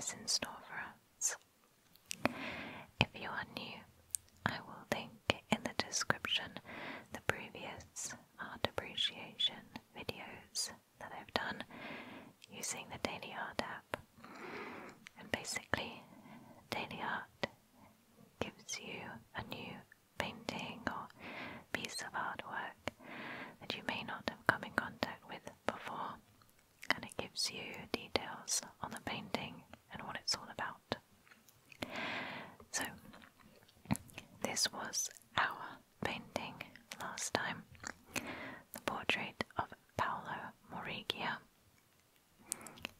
is in store for us. If you are new, I will link in the description the previous art appreciation videos that I've done using the Daily Art app. And basically, Daily Art gives you a new painting or piece of artwork that you may not have come in contact with before, and it gives you details on the painting and what it's all about. So, this was our painting last time, the portrait of Paolo Morigia.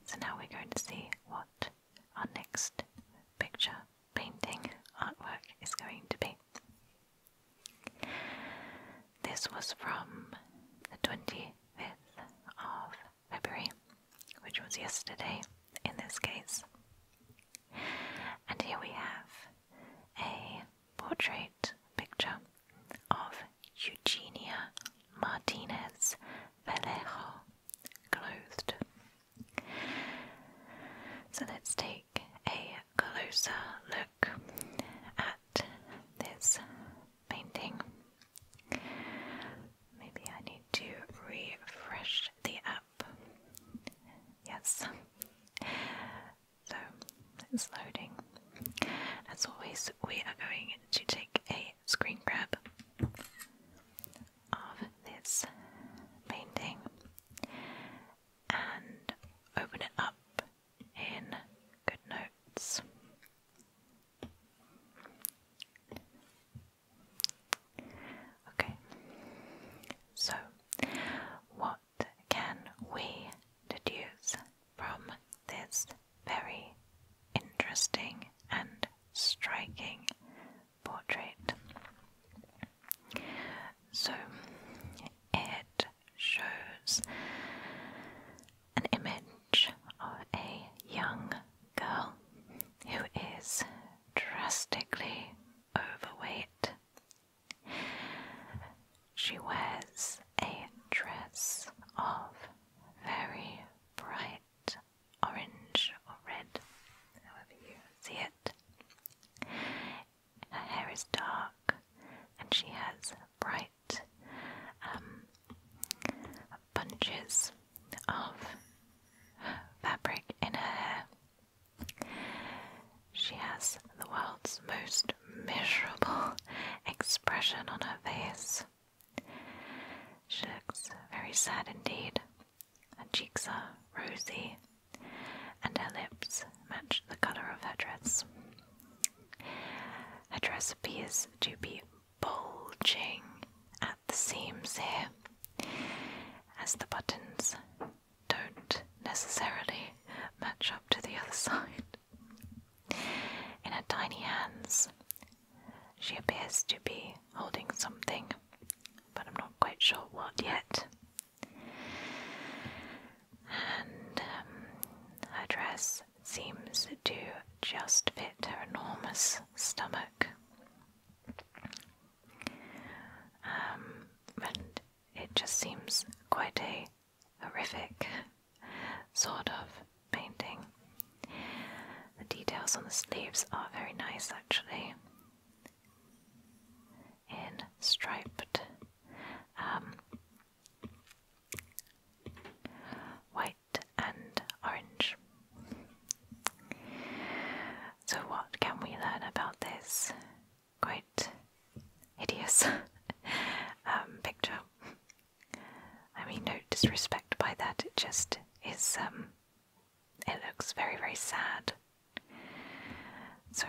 So now we're going to see what our next picture, painting, artwork is going to be. This was from the 25th of February, which was yesterday in this case. And here we have a portrait picture of Eugenia Martinez Vallejo, clothed. So let's take a closer look at this painting. Maybe I need to refresh the app. Yes. So it's loading. As always, we are going to take a screen grab of this painting and open it up in Goodnotes. Okay, so what can we deduce from this very interesting and striking portrait? So it shows an image of a young girl who is drastically overweight. She wears a dress of very bright orange or red, however you see it. Her hair is dark and she has bright bunches of fabric in her hair. She has the world's most miserable expression on her face. She looks very sad indeed. Her cheeks are rosy and her lips match the colour of her dress. Her dress appears to be bulging at the seams here, as the buttons don't necessarily match up to the other side. In her tiny hands, she appears to be holding something, but I'm not quite sure what yet. And her dress seems to just fit her enormous stomach. And it just seems quite a horrific sort of painting. The details on the sleeves are very nice actually, in striped white and orange. So what can we learn about this quite hideous picture? I mean, no disrespect by that, it just is, it looks very, very sad. So,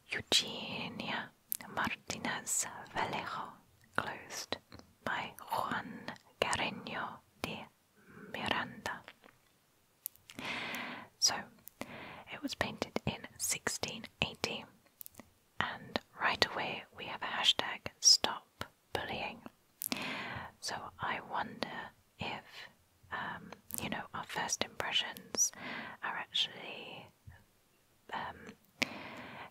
Eugenia Martinez Vallejo, clothed by Juan Carreño de Miranda. So, it was painted in 1680, and right away we have a hashtag stop bullying. So I wonder if, our first impressions are actually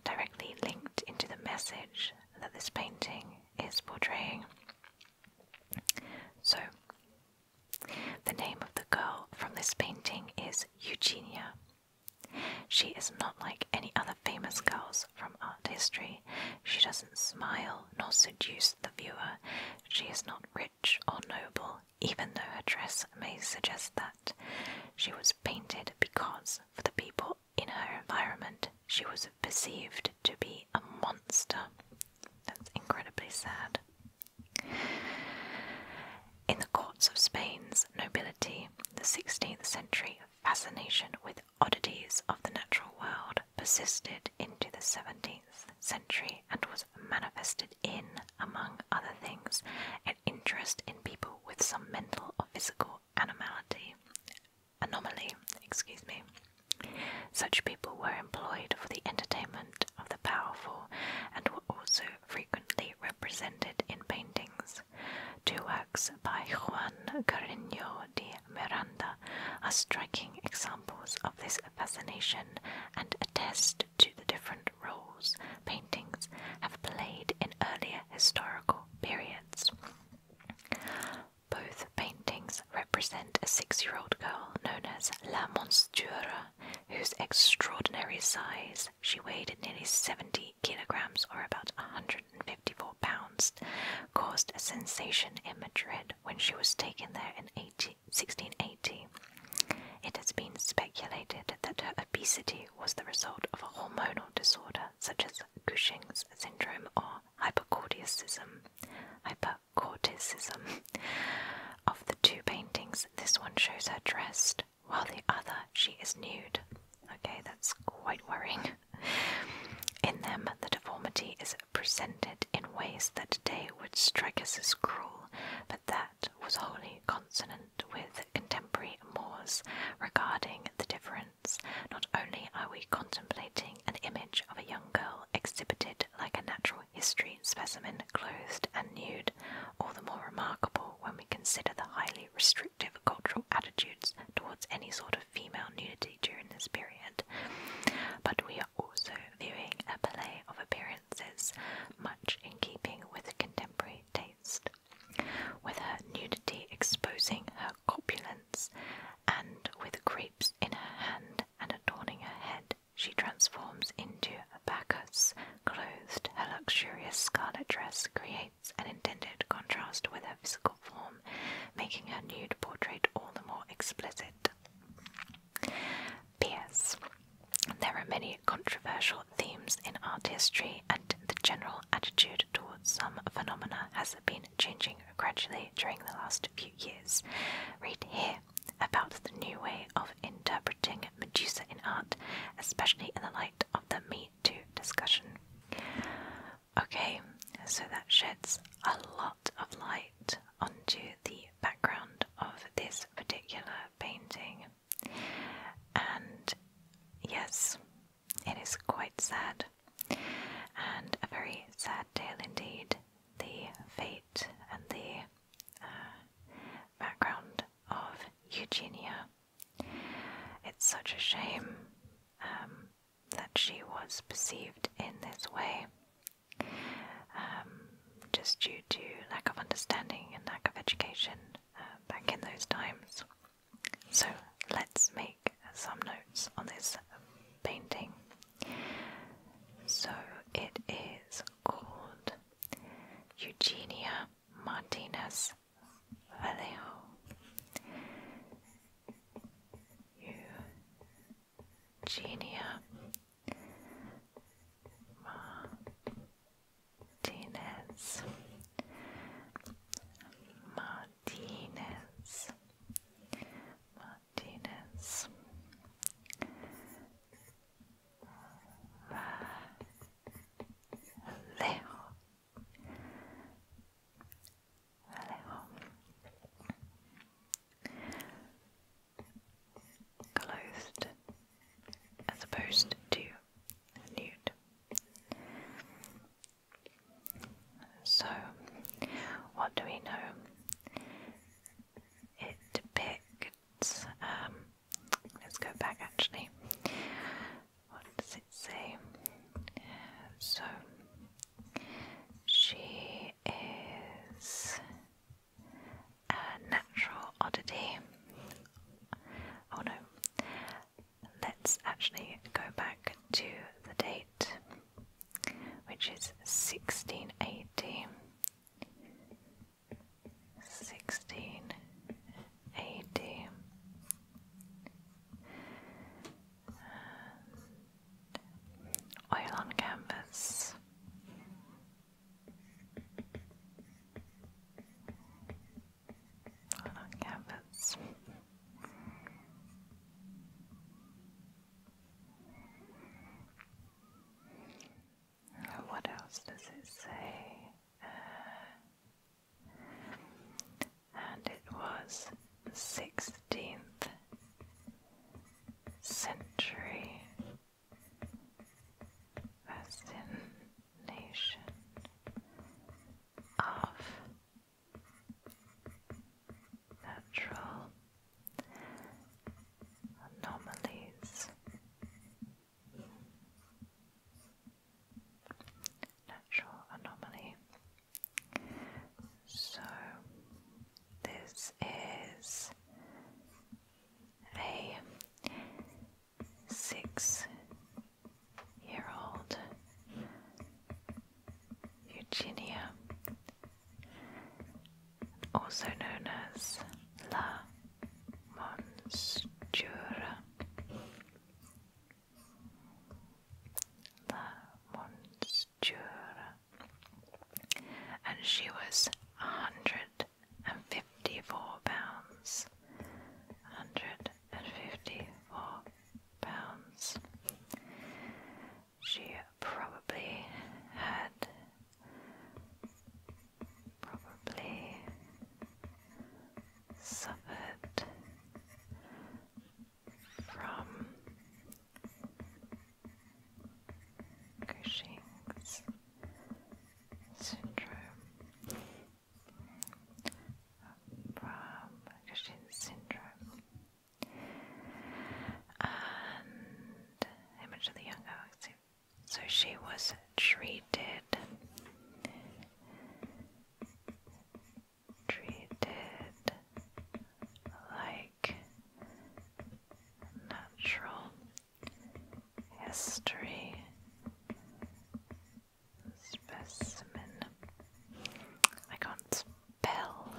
directly linked into the message that this painting is portraying. So, the name of the girl from this painting is Eugenia, She is not like any other famous girls from art history. She doesn't smile nor seduce the viewer. She is not rich or noble, even though her dress may suggest that. She was painted because, for the people in her environment, she was perceived to be a monster. That's incredibly sad. In the courts of Spain's nobility, the 16th century fascination with oddities of the natural world persisted into the 17th century and was manifested in, among other things, an interest in people with some mental or physical anomaly. Such people were employed for the entertainment of the powerful and were also frequently represented in paintings. Two works by Juan Carreño de Miranda are striking examples of this fascination and attest to the different roles paintings have played in earlier historical periods. Both paintings represent a 6-year-old girl known as La Monstura, whose extraordinary size, she weighed nearly 70 kilograms or about 154 pounds, caused a sensation in Madrid when she was taken there in 1680. It has been speculated that her obesity was the result of a hormonal disorder such as Cushing's syndrome or hypercorticism. Of the two paintings, this one shows her dressed, while the other she is nude. Okay, that's quite worrying. In them, the deformity is presented in ways that today would strike us as cruel, but that was wholly consonant with contemporary mores regarding the difference. Not only are we contemplating an image of a young girl exhibited like a natural history specimen clothed and nude, all the more remarkable when we consider the highly restrictive cultural attitudes towards any sort of female nudity during this period. But we are also viewing a play of appearances, much in keeping with contemporary taste, with her nudity exposing her corpulence, and with grapes in her hand and adorning her head, she transforms into a Bacchus. Clothed, her luxurious scarlet dress creates an intended contrast with her physical form, making her nude portrait all the more explicit. P.S. There are many controversial themes in art history, and the general attitude towards some phenomena has been changing gradually during the last few years. Read here about the new way of interpreting Medusa in art, especially in the light of the Me Too discussion. Okay, so that sheds a lot of light onto the background of this particular painting. And yes, it is quite sad, and a very sad tale indeed, the fate and the background of Eugenia. It's such a shame that she was perceived in this way, just due to lack of understanding and lack of education back in those times. So let's make some notes on this painting. So it is called Eugenia Martinez Vallejo. Eugenia Martinez. to the date, which is 1680. 1680. Oil on canvas. Oil on canvas. What else does it say? And it was the 16th century fascination of natural anomalies. Natural anomaly. So this is a 6-year-old Eugenia, also known as La Monstura. La Monstura. And she was 154 pounds. 154 pounds. She probably suffered from Cushing's syndrome. And image of the young girl. So she was treated like natural history specimen. I can't spell.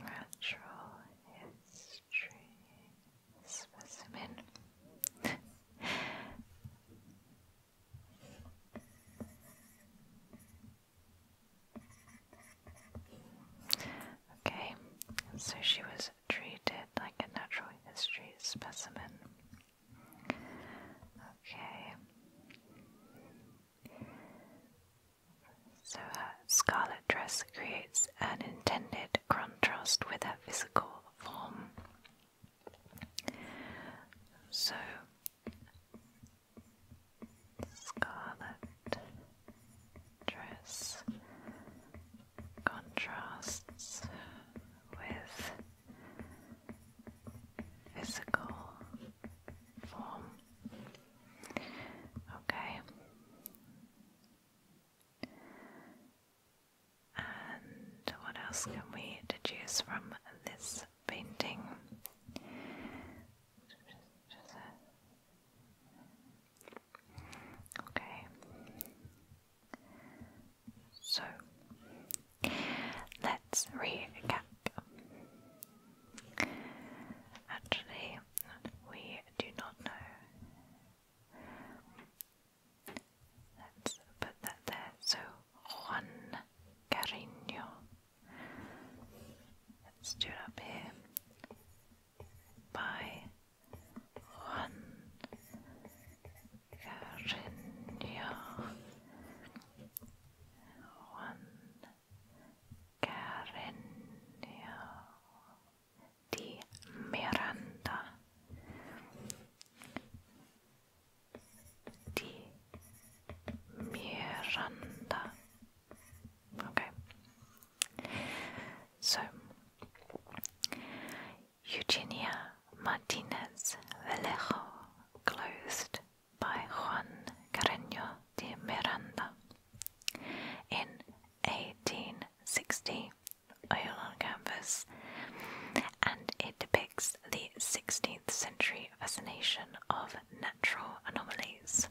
Natural history specimen. Okay, so she was treated like a natural history specimen. Okay. So her scarlet dress creates an intended contrast with her physical form. So, scarlet dress contrasts with physical form. Okay. And what else can we deduce from this painting? Okay. So, let's recap. Actually, we do not know. Let's put that there. So, Juan Carreño. Let's do it up here. By Juan Carreño. Juan Carreño di Miranda. Di Miranda. Okay. So, Eugenia Martinez Vallejo, clothed by Juan Carreño de Miranda in 1860, oil on canvas, and it depicts the 16th century fascination of Natural Anomalies.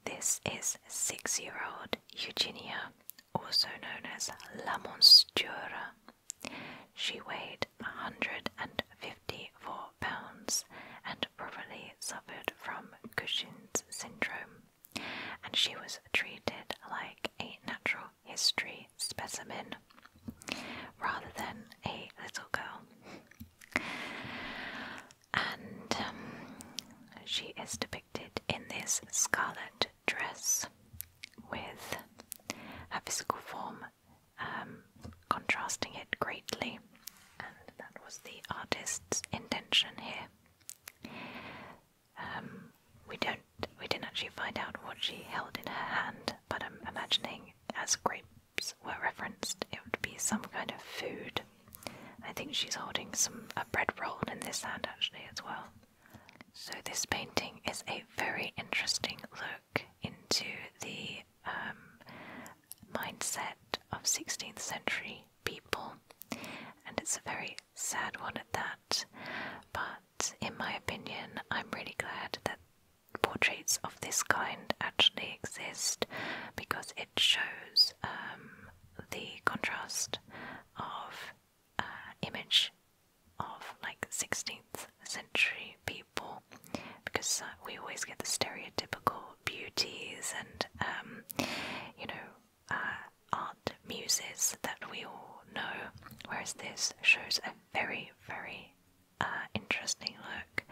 This is 6-year-old Eugenia, also known as La Monstura. She weighed 154 pounds and probably suffered from Cushing's syndrome, and she was treated like a natural history specimen rather than a little girl. And she is depicted in this scarlet dress with her physical form contrasting it greatly, and that was the artist's intention here. We didn't actually find out what she held in her hand, but I'm imagining as grapes were referenced, it would be some kind of food. I think she's holding a bread roll in this hand actually as well. So this painting is a very interesting look into the mindset of 16th century people, and it's a very sad one at that, but in my opinion I'm really glad that portraits of this kind actually exist, because it shows the contrast of image of like 16th century people, because we always get the stereotypical beauties and art muses that we all know, whereas this shows a very, very interesting look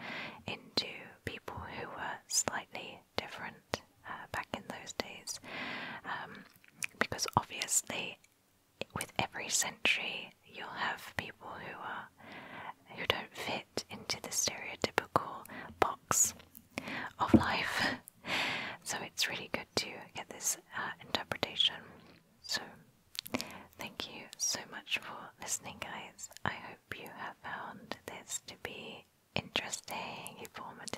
into people who were slightly different back in those days, because obviously with every century you'll have people who don't fit into the stereotypical box of life. So it's really good to get this interpretation. So thank you so much for listening, guys. I hope you have found this to be interesting, informative,